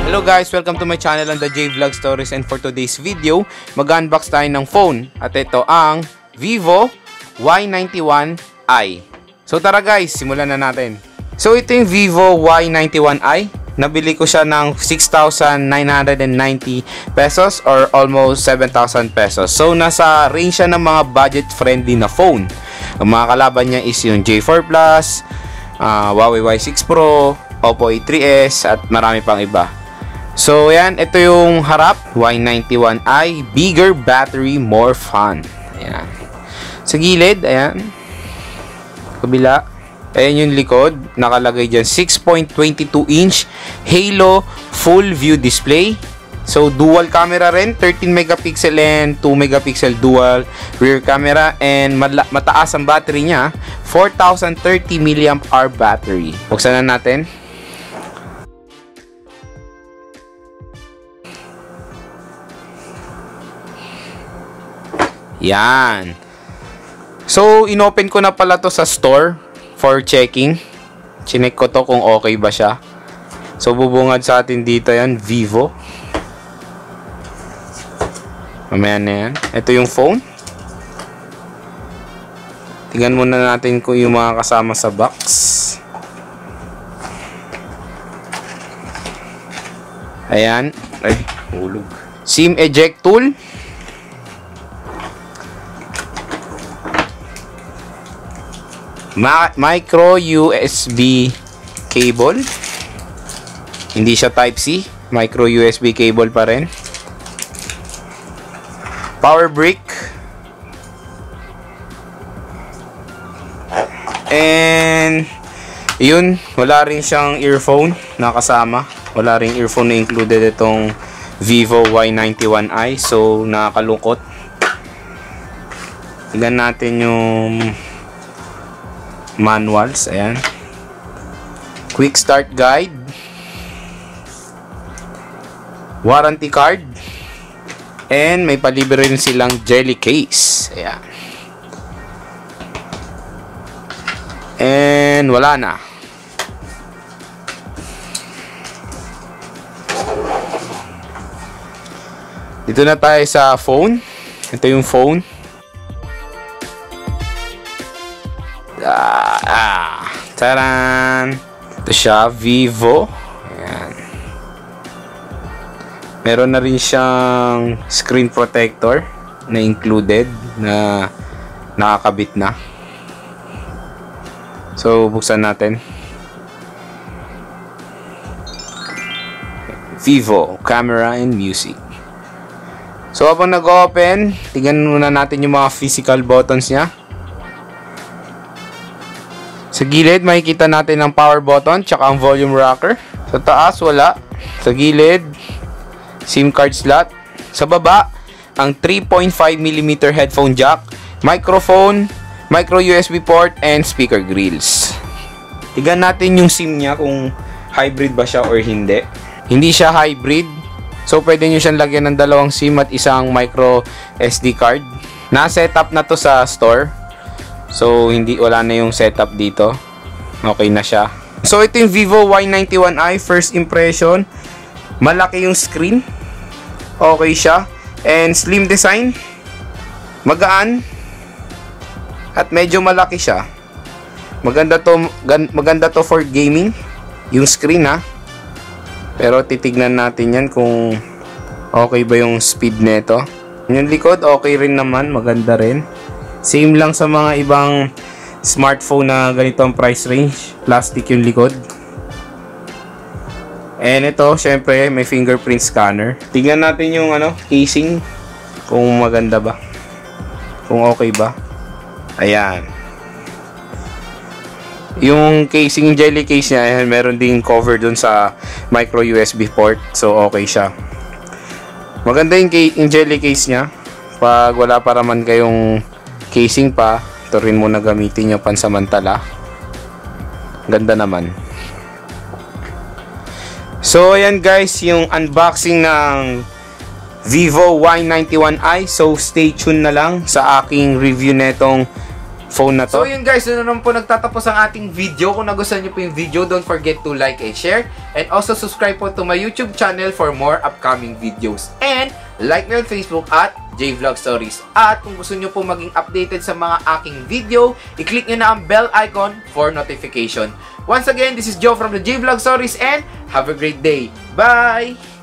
Hello guys, welcome to my channel on the J Vlog Stories, and for today's video, mag-unbox tayo ng phone at ito ang Vivo Y91i. So tara guys, simulan na natin. So ito yung Vivo Y91i. Nabili ko siya ng 6,990 pesos or almost 7,000 pesos. So nasa range siya ng mga budget friendly na phone. Ang mga kalaban niya is yung J4 Plus, Huawei Y6 Pro, Oppo A3s at marami pang iba. So yan, ito yung harap, Y91i, bigger battery, more fun. Ayan. Sa gilid, ayan. Kabila. Ayan yung likod, nakalagay dyan 6.22 inch Halo full view display. So dual camera rin, 13 megapixel and 2 megapixel dual rear camera, and mataas ang battery niya, 4,030 mAh battery. Buksan na natin. Yan. So, inopen ko na pala to sa store for checking. Chinek ko to kung okay ba siya. So, bubungad sa atin dito yan, Vivo. Mamaya na yan. Ito yung phone. Tingnan muna natin kung yung mga kasama sa box. Ayan. Ay, hulog. SIM eject tool. Micro USB cable. Hindi siya Type-C. Micro USB cable pa rin. Power brick. And yun, wala rin siyang earphone na kasama. Wala rin earphone na included itong Vivo Y91i. So nakakalungkot. Tignan natin yung manuals. Ayan. Quick start guide. Warranty card. And may palibre rin silang jelly case. Ayan. And wala na. Dito na tayo sa phone. Ito yung phone. Taran! Ito siya, Vivo. Ayan. Meron na rin siyang screen protector na included, na nakakabit na. So, buksan natin. Vivo, camera and music. So, habang nag-open, tingnan muna natin yung mga physical buttons niya. Sa gilid, makikita natin ang power button tsaka ang volume rocker. Sa taas, wala. Sa gilid, SIM card slot. Sa baba, ang 3.5mm headphone jack, microphone, micro USB port, and speaker grills. Tignan natin yung SIM niya kung hybrid ba siya or hindi. Hindi siya hybrid. So, pwede nyo siyang lagyan ng dalawang SIM at isang micro SD card. Na-setup na to sa store. So, wala na yung setup dito. Okay na siya. So, ito yung Vivo Y91i. First impression, malaki yung screen. Okay siya. And slim design. Magaan. At medyo malaki siya. Maganda to for gaming. Yung screen ha. Pero titignan natin yan kung okay ba yung speed nito. Yung likod, okay rin naman. Maganda rin. Same lang sa mga ibang smartphone na ganito ang price range. Plastic yung likod. And ito, syempre, may fingerprint scanner. Tingnan natin yung casing. Kung maganda ba. Kung okay ba. Ayan. Yung casing, jelly case niya, ayan, meron ding cover dun sa micro USB port. So, okay siya. Maganda yung jelly case niya. Pag wala pa naman kayong casing pa, ito rin muna gamitin nyo pansamantala. Ganda naman. So ayan guys, yung unboxing ng Vivo Y91i. So stay tuned na lang sa aking review netong phone na to. So yun guys, doon naman po nagtatapos ang ating video. Kung nagustuhan nyo po yung video, don't forget to like and share. And also subscribe po to my YouTube channel for more upcoming videos. And like me on Facebook at JVlog Stories. At kung gusto nyo po maging updated sa mga aking video, i-click nyo na ang bell icon for notification. Once again, this is Joe from the JVlog Stories and have a great day. Bye!